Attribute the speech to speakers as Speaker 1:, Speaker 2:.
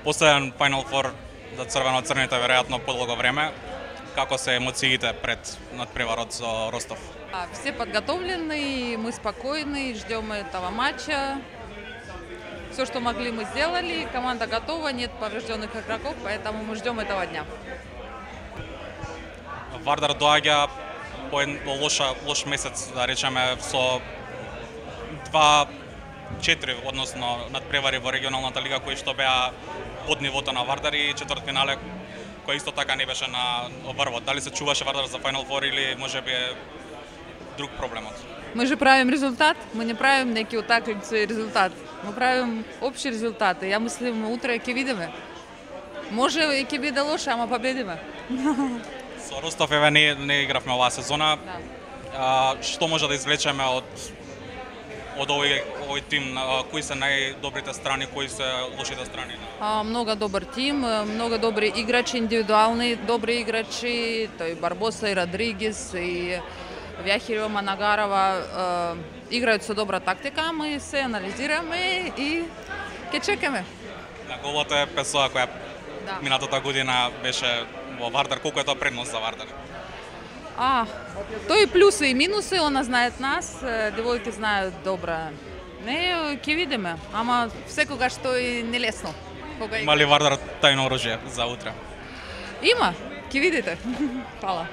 Speaker 1: Последен Final Four за црвено-црните веројатно подолго време. Како се емоциите пред надпреварот со Ростов?
Speaker 2: Все подготовлены, мы спокойны, ждем этого матча. Все, что могли, мы сделали. Команда готова, нет поврежденных игроков, поэтому мы ждем этого дня.
Speaker 1: Вардар доаѓа по лош месец, да речеме, со 2-4, односно надпревари во регионалната лига кои што беа под нивото на Вардар и четвртфинале кој исто така не беше на врвот. Дали се чуваше Вардар за Final Four или можеби е друг проблемот?
Speaker 2: Мы же правим результат, мы не правим некий утакмицу и резултат. Мы правим общий результат. Я мислим, утре ќе видиме. Може и ќе биде лошо, ама победиме.
Speaker 1: Со Ростов еве не игравме оваа сезона.
Speaker 2: Да.
Speaker 1: Што може да извлечеме од овој тим? Кои се најдобрите страни, кои се лошите страни?
Speaker 2: Много добър тим, много добри играчи, индивидуални добри играчи, тој Барбоса и Родригес и Вяхирева, Манагарова играат со добра тактика, мы се анализираме и ќе чекаме.
Speaker 1: На голото е Песоа која минатата година беше во Вардар. Колку е тоа предност за Вардар?
Speaker 2: Тој плюси и минуси, она знаат нас, девојки знаат добра. Не, ќе видиме, ама секогаш тој нелесно.
Speaker 1: Има ли Вардар тајно оружје за утре?
Speaker 2: Има, ќе видите. Фала.